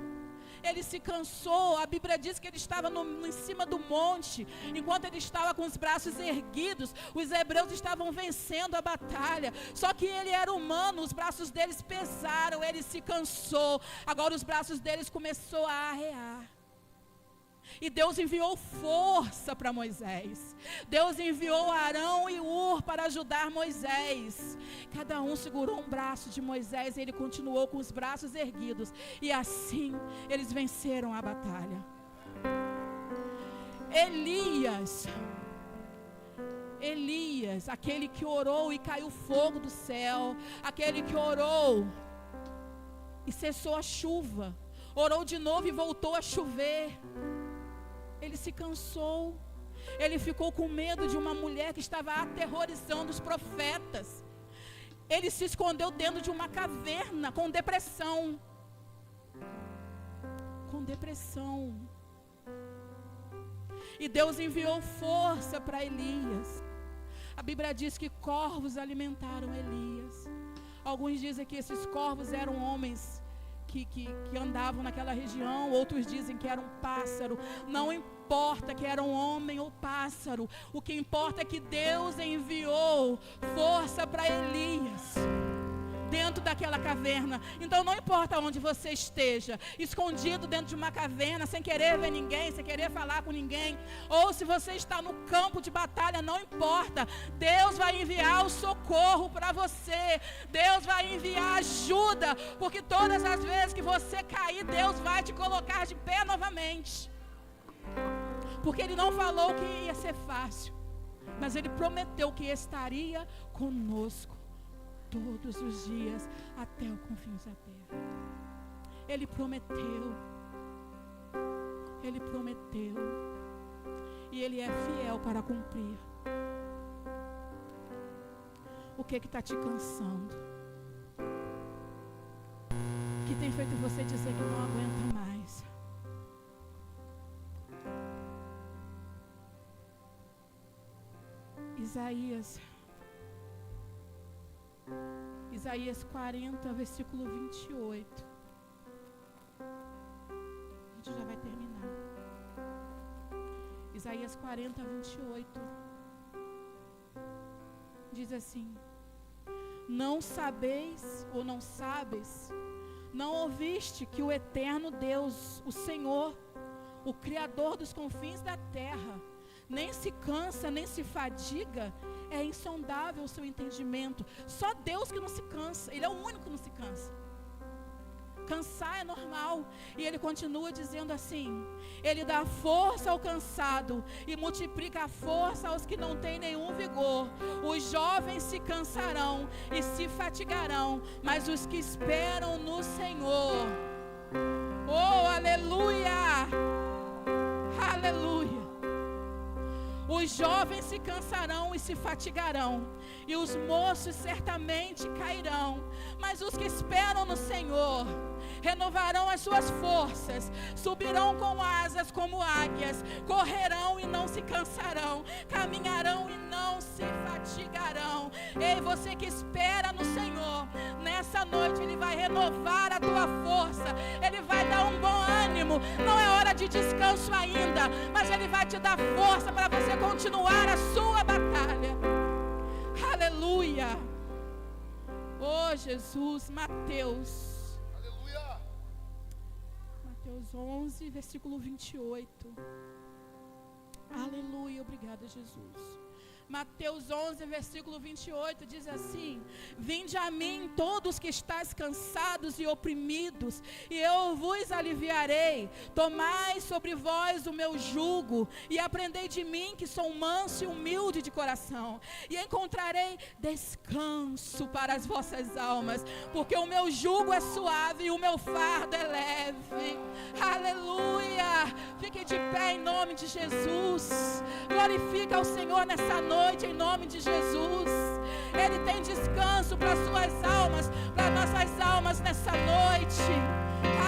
ele se cansou. A Bíblia diz que ele estava em cima do monte. Enquanto ele estava com os braços erguidos, os hebreus estavam vencendo a batalha. Só que ele era humano, os braços deles pesaram, ele se cansou. Agora os braços deles começaram a arrear. E Deus enviou força para Moisés. Deus enviou Arão e Ur para ajudar Moisés. Cada um segurou um braço de Moisés e ele continuou com os braços erguidos. E assim eles venceram a batalha. Elias, aquele que orou e caiu fogo do céu, aquele que orou e cessou a chuva, orou de novo e voltou a chover. Ele se cansou. Ele ficou com medo de uma mulher que estava aterrorizando os profetas. Ele se escondeu dentro de uma caverna com depressão. Com depressão. E Deus enviou força para Elias. A Bíblia diz que corvos alimentaram Elias. Alguns dizem que esses corvos eram homens que andavam naquela região. Outros dizem que era um pássaro. Não importa que era um homem ou pássaro. O que importa é que Deus enviou força para Elias dentro daquela caverna. Então não importa onde você esteja, escondido dentro de uma caverna, sem querer ver ninguém, sem querer falar com ninguém, ou se você está no campo de batalha, não importa. Deus vai enviar o socorro para você. Deus vai enviar ajuda, porque todas as vezes que você cair, Deus vai te colocar de pé novamente. Porque Ele não falou que ia ser fácil, mas Ele prometeu que estaria conosco todos os dias até os confins da terra. Ele prometeu. Ele prometeu. E Ele é fiel para cumprir. O que está te cansando? O que tem feito você dizer que não aguenta mais? Isaías 40, versículo 28. A gente já vai terminar. Isaías 40, 28. Diz assim: não sabeis ou não sabes, não ouviste que o eterno Deus, o Senhor, o Criador dos confins da terra, nem se cansa, nem se fadiga, é insondável o seu entendimento. Só Deus que não se cansa, Ele é o único que não se cansa. Cansar é normal. E Ele continua dizendo assim: Ele dá força ao cansado e multiplica a força aos que não têm nenhum vigor. Os jovens se cansarão e se fatigarão, mas os que esperam no Senhor, oh, aleluia, aleluia, Os jovens se cansarão e se fatigarão, e os moços certamente cairão. Mas os que esperam no Senhor renovarão as suas forças, subirão com asas como águias, correrão e não se cansarão, caminharão e não se fatigarão. Ei, você que espera no Senhor, nessa noite Ele vai renovar a tua força, Ele vai dar um bom ânimo. Não é hora de descanso ainda, mas Ele vai te dar força para você continuar a sua batalha. Aleluia. Oh Jesus. Mateus 11, versículo 28. Aleluia, obrigada Jesus. Mateus 11, versículo 28 diz assim: vinde a mim todos que estáis cansados e oprimidos, e eu vos aliviarei. Tomai sobre vós o meu jugo, e aprendei de mim, que sou manso e humilde de coração, e encontrarei descanso para as vossas almas, porque o meu jugo é suave e o meu fardo é leve. Aleluia. Fique de pé em nome de Jesus. Glorifica ao Senhor nessa noite, em nome de Jesus. Ele tem descanso para suas almas, para nossas almas nessa noite.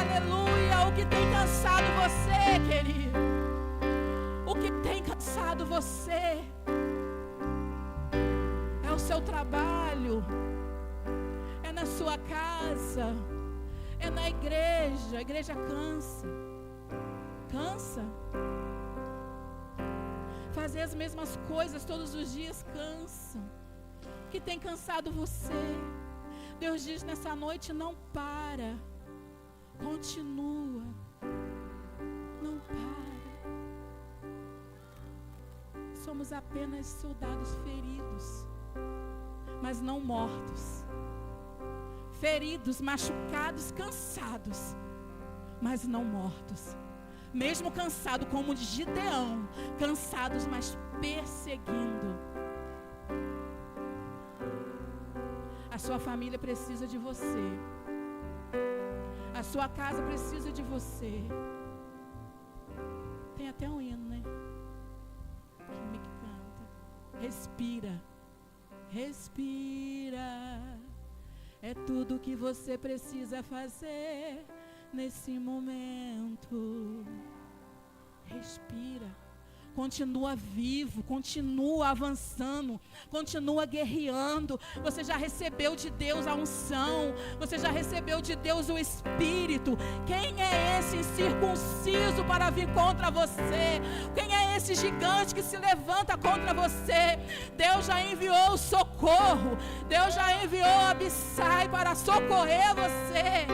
Aleluia. O que tem cansado você, querido? O que tem cansado você? É o seu trabalho, é na sua casa, é na igreja. A igreja cansa. Fazer as mesmas coisas todos os dias cansa. O que tem cansado você? Deus diz nessa noite: não para, continua, não para. Somos apenas soldados feridos, mas não mortos. Feridos, machucados, cansados, mas não mortos. Mesmo cansado como de Gideão, cansados, mas perseguindo. A sua família precisa de você. A sua casa precisa de você. Tem até um hino, né? Que me canta. Respira, respira. É tudo que você precisa fazer nesse momento. Respira. Continua vivo, continua avançando, continua guerreando. Você já recebeu de Deus a unção, você já recebeu de Deus o Espírito. Quem é esse incircunciso para vir contra você? Quem é esse gigante que se levanta contra você? Deus já enviou o socorro, Deus já enviou a Abissai para socorrer você.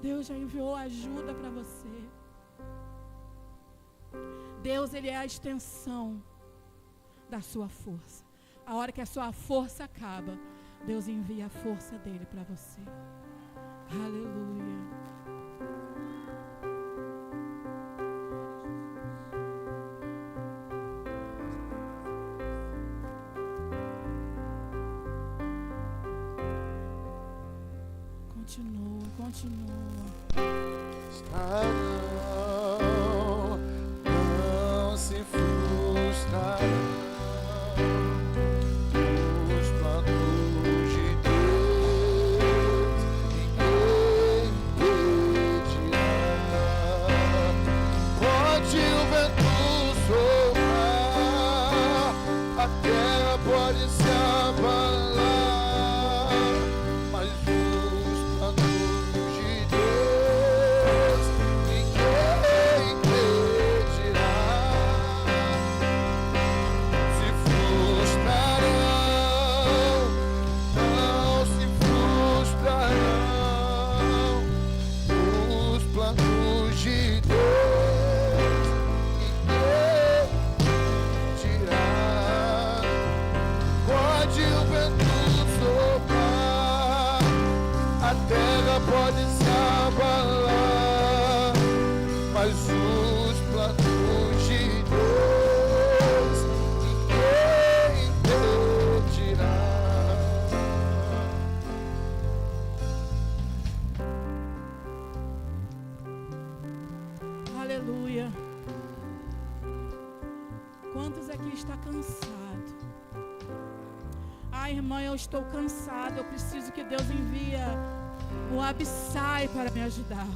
Deus já enviou ajuda para você. Deus, Ele é a extensão da sua força. A hora que a sua força acaba, Deus envia a força dEle para você. Aleluia. Continua, continua. Não se frustrarão os planos de Deus. Ninguém impedirá. Pode o vento soprar, a terra pode se abalar, mas os planos de Deus ninguém impedirá. Se frustrarão, não se frustrarão os planos de Deus ninguém impedirá. Quantos aqui está cansado? Ah, irmã, eu estou cansado. Eu preciso que Deus envie o Abissai para me ajudar.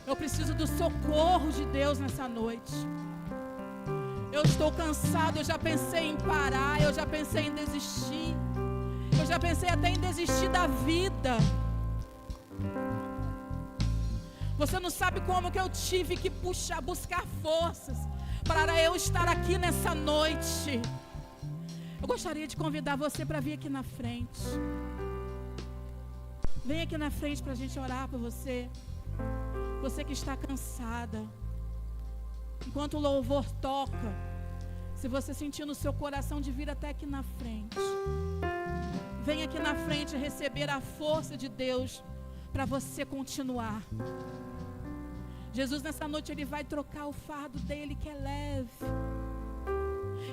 Eu preciso do socorro de Deus nessa noite. Eu estou cansado. Eu já pensei em parar. Eu já pensei em desistir. Eu já pensei até em desistir da vida. Você não sabe como que eu tive que buscar forças para eu estar aqui nessa noite. Eu gostaria de convidar você para vir aqui na frente. Vem aqui na frente para a gente orar por você. Você que está cansada. Enquanto o louvor toca, se você sentir no seu coração de vir até aqui na frente, vem aqui na frente receber a força de Deus para você continuar. Jesus nessa noite ele vai trocar o fardo dele que é leve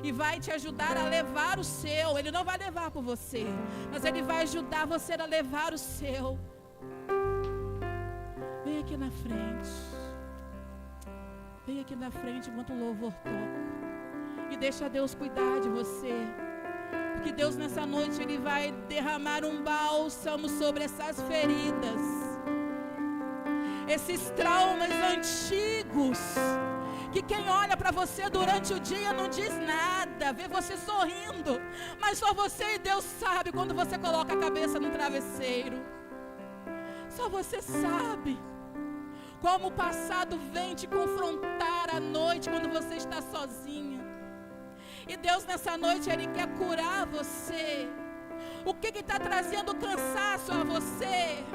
e vai te ajudar a levar o seu. Ele não vai levar por você, mas ele vai ajudar você a levar o seu. Vem aqui na frente. Vem aqui na frente enquanto o louvor toca. E deixa Deus cuidar de você. Porque Deus nessa noite ele vai derramar um bálsamo sobre essas feridas. Esses traumas antigos, que quem olha para você durante o dia não diz nada, vê você sorrindo, mas só você e Deus sabe quando você coloca a cabeça no travesseiro. Só você sabe como o passado vem te confrontar à noite quando você está sozinha. E Deus nessa noite ele quer curar você. O que está trazendo cansaço a você?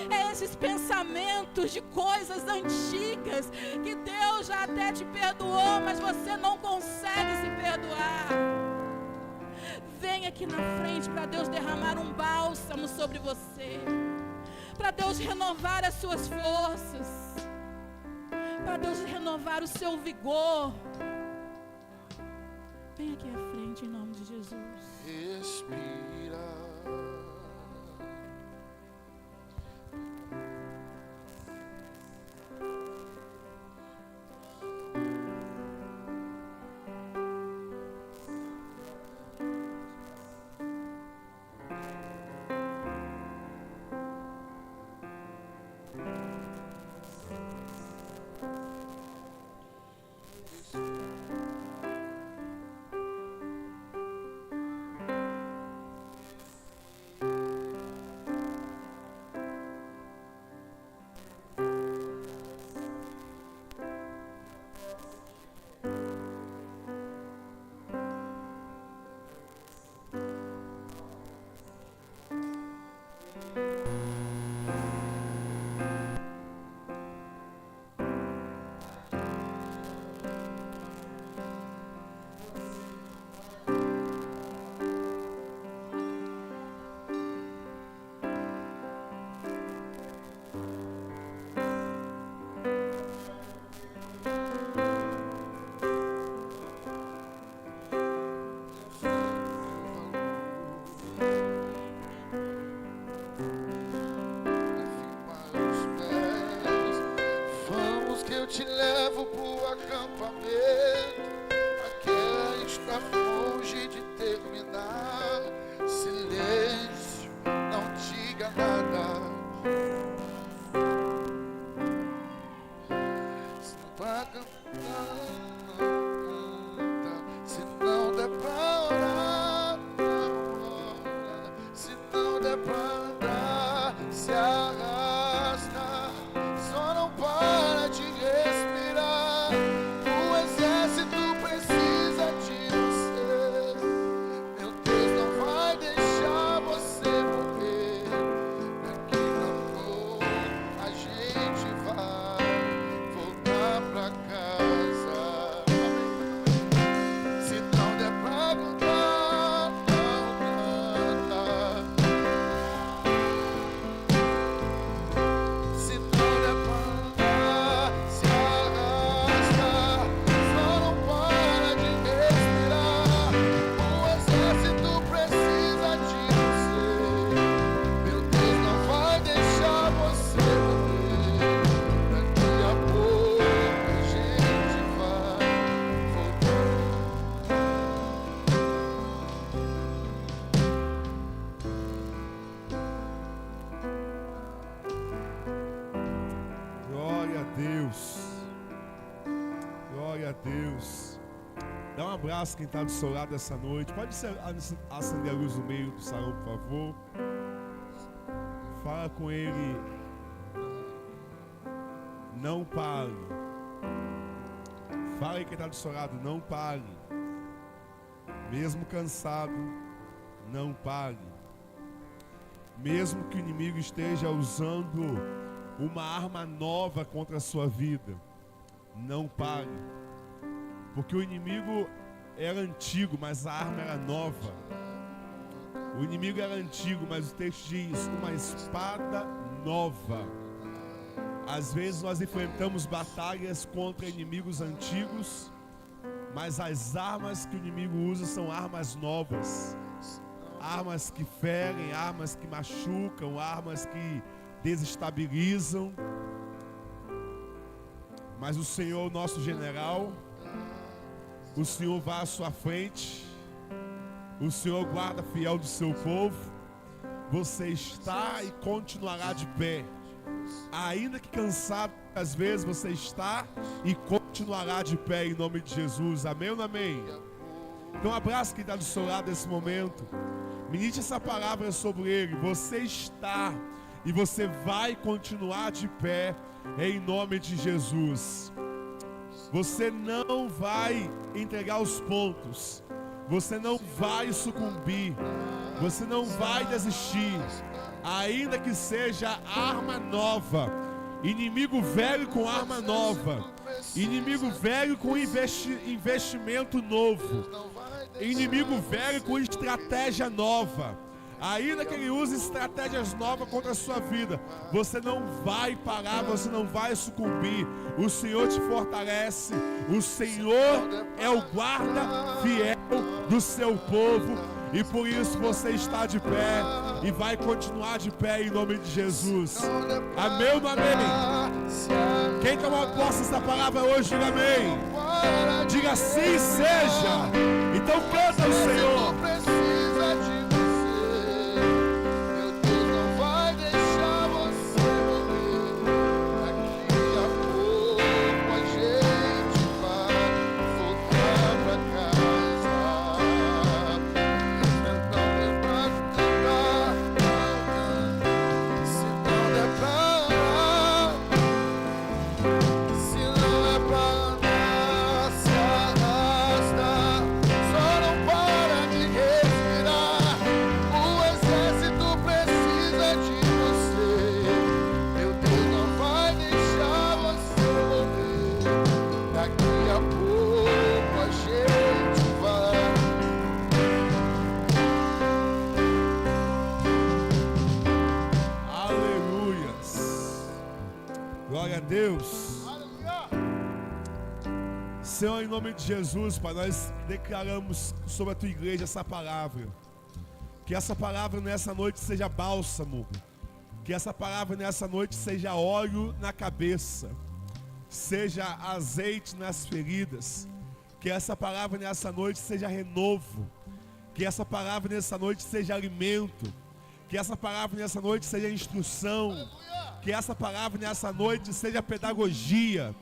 É esses pensamentos de coisas antigas que Deus já até te perdoou, mas você não consegue se perdoar. Vem aqui na frente para Deus derramar um bálsamo sobre você, para Deus renovar as suas forças, para Deus renovar o seu vigor. Vem aqui à frente em nome de Jesus. Respira. Te levo pro acampamento, aquela está longe de terminar. Silêncio, não diga nada. Se não vai cantar, não canta. Se não der pra orar, não ora. Se não der pra andar, se arrasta. Só não para de respirar. O exército precisa de você. Meu Deus não vai deixar você morrer. Daqui a pouco a gente vai voltar pra casa. Amém. a Deus. Dá um abraço quem está do seu lado essa noite. Pode acender a luz no meio do salão, por favor. Fala com ele. Não pare. Fala aí quem está do seu lado. Não pare. Mesmo cansado, não pare. Mesmo que o inimigo esteja usando uma arma nova contra a sua vida, não pare. Porque o inimigo era antigo, mas a arma era nova. O inimigo era antigo, mas o texto diz uma espada nova. Às vezes nós enfrentamos batalhas contra inimigos antigos, mas as armas que o inimigo usa são armas novas. Armas que ferem, armas que machucam, armas que desestabilizam. Mas o Senhor, nosso general, o Senhor vai à sua frente. O Senhor guarda fiel do seu povo. Você está e continuará de pé. Ainda que cansado, às vezes você está e continuará de pé em nome de Jesus. Amém ou não amém? Então abraça quem está do seu lado nesse momento. Ministre essa palavra sobre ele. Você está e você vai continuar de pé em nome de Jesus. Você não vai entregar os pontos. Você não vai sucumbir. Você não vai desistir. Ainda que seja arma nova. Inimigo velho com arma nova. Inimigo velho com investimento novo. Inimigo velho com estratégia nova. Ainda que ele use estratégias novas contra a sua vida, você não vai parar, você não vai sucumbir. O Senhor te fortalece. O Senhor é o guarda fiel do seu povo. E por isso você está de pé e vai continuar de pé em nome de Jesus. Amém ou não amém? Quem tomou posse dessa palavra hoje, diga amém. Diga assim seja. Então canta o Senhor. Deus. Senhor, em nome de Jesus, Pai, nós declaramos sobre a Tua igreja essa palavra. Que essa palavra nessa noite seja bálsamo. Que essa palavra nessa noite seja óleo na cabeça. Seja azeite nas feridas. Que essa palavra nessa noite seja renovo. Que essa palavra nessa noite seja alimento. Que essa palavra nessa noite seja instrução. Que essa palavra nessa noite seja pedagogia.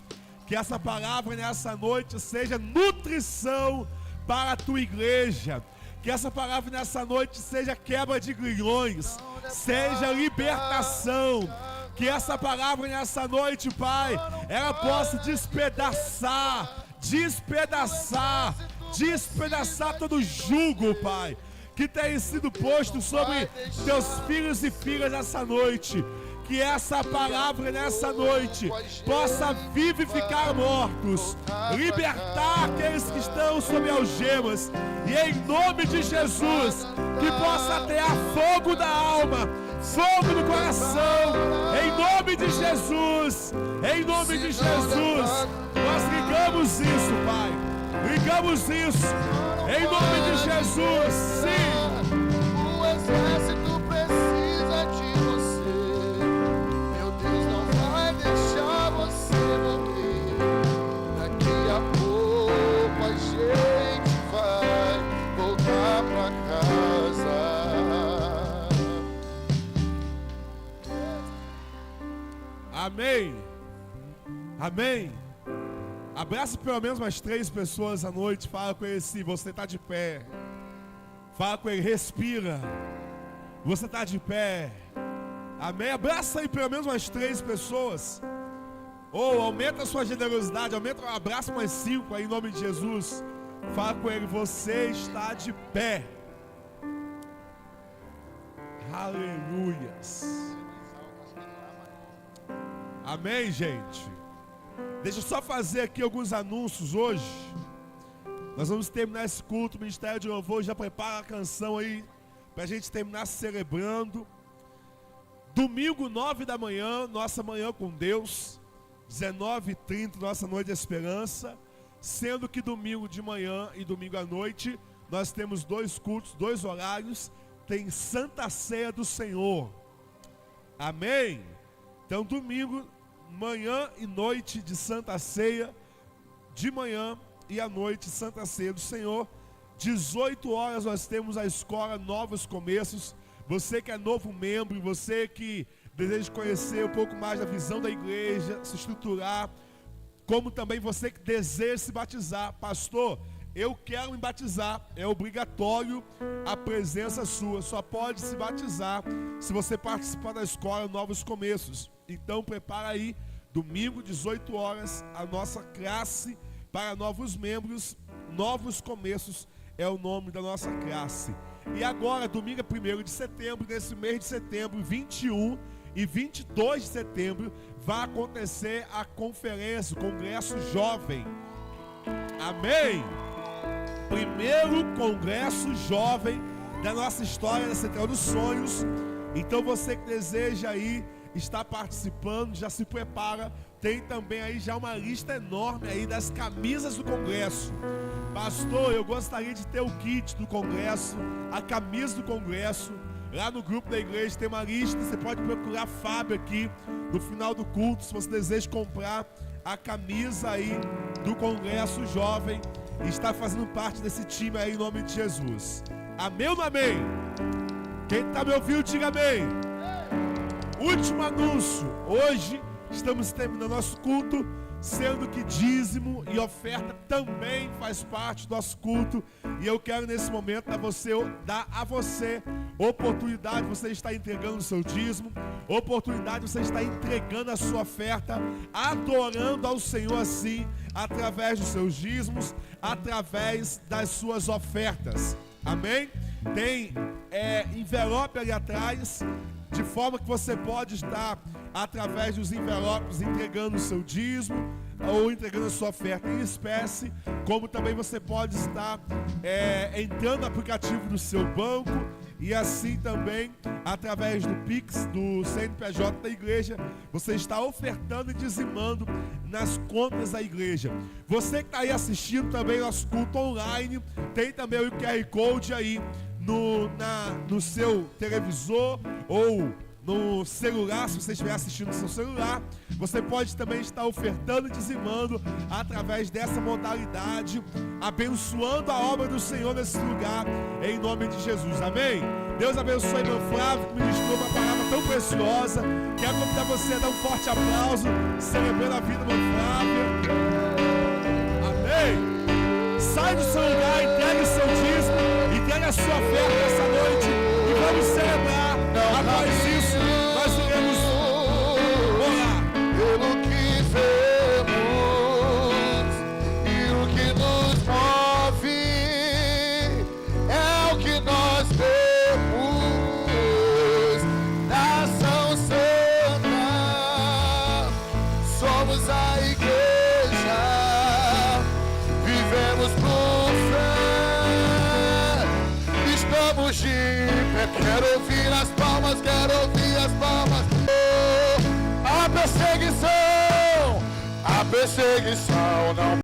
Que essa palavra nessa noite seja nutrição para a tua igreja. Que essa palavra nessa noite seja quebra de grilhões, seja libertação. Que essa palavra nessa noite, Pai, ela possa despedaçar todo jugo, Pai, que tem sido posto sobre teus filhos e filhas nessa noite. Que essa palavra nessa noite possa vivificar mortos, libertar aqueles que estão sob algemas, e em nome de Jesus, que possa ter fogo da alma, fogo no coração, em nome de Jesus, nós ligamos isso, Pai, ligamos isso, em nome de Jesus, sim. O exército precisa de você. Daqui a pouco a gente vai voltar pra casa. Amém. Amém. Abraça pelo menos umas 3 pessoas à noite. Fala com ele se você está de pé. Fala com ele, respira. Você está de pé. Amém? Abraça aí pelo menos umas 3 pessoas. Ou aumenta a sua generosidade. Abraça mais 5 aí em nome de Jesus. Fala com ele, você está de pé. Aleluias. Amém, gente? Deixa eu só fazer aqui alguns anúncios hoje. Nós vamos terminar esse culto. O Ministério de Louvor já prepara a canção aí pra gente terminar celebrando. Domingo, 9 da manhã, nossa manhã com Deus. 19h30, nossa noite de esperança. Sendo que domingo de manhã e domingo à noite nós temos 2 cultos, 2 horários. Tem Santa Ceia do Senhor. Amém? Então domingo, manhã e noite de Santa Ceia. De manhã e à noite, Santa Ceia do Senhor. 18 horas nós temos a escola Novos Começos. Você que é novo membro, você que deseja conhecer um pouco mais da visão da igreja, se estruturar, como também você que deseja se batizar. Pastor, eu quero me batizar. É obrigatório a presença sua. Só pode se batizar se você participar da escola Novos Começos. Então prepara aí, domingo, 18 horas, a nossa classe para novos membros. Novos Começos é o nome da nossa classe. E agora, domingo 1º de setembro, nesse mês de setembro, 21 e 22 de setembro, vai acontecer a conferência, o Congresso Jovem. Amém? Primeiro Congresso Jovem da nossa história da Central dos Sonhos. Então você que deseja aí estar participando, já se prepara. Tem também aí já uma lista enorme aí das camisas do Congresso. Pastor, eu gostaria de ter o kit do Congresso, a camisa do Congresso. Lá no grupo da igreja tem uma lista, você pode procurar Fábio aqui no final do culto, se você deseja comprar a camisa aí do Congresso Jovem e está fazendo parte desse time aí em nome de Jesus. Amém ou não amém? Quem está me ouvindo, diga amém. Último anúncio, hoje estamos terminando nosso culto, sendo que dízimo e oferta também faz parte do nosso culto. E eu quero nesse momento dar a você oportunidade de você estar entregando o seu dízimo, oportunidade de você estar entregando a sua oferta, adorando ao Senhor assim, através dos seus dízimos, através das suas ofertas. Amém? Tem envelope ali atrás, de forma que você pode estar através dos envelopes entregando o seu dízimo ou entregando a sua oferta em espécie, como também você pode estar entrando no aplicativo do seu banco e assim também através do Pix, do CNPJ da igreja, você está ofertando e dizimando nas contas da igreja. Você que está aí assistindo também nosso culto online, tem também o QR Code aí no seu televisor ou no celular, se você estiver assistindo no seu celular. Você pode também estar ofertando e dizimando através dessa modalidade, abençoando a obra do Senhor nesse lugar, em nome de Jesus, amém? Deus abençoe meu Flávio, que ministrou uma palavra tão preciosa. Quero convidar você a dar um forte aplauso, celebrando a vida do meu Flávio, amém? Sai do seu lugar, entregue o seu dízimo, entregue a sua oferta nessa noite e vamos celebrar. Após isso, nós iremos orar. Pelo que vemos e o que nos move é o que nós vemos. Nação Santa, somos a igreja, vivemos por fé, estamos de pé. Quero ouvir as palmas, quero ouvir as palmas. Oh, a perseguição não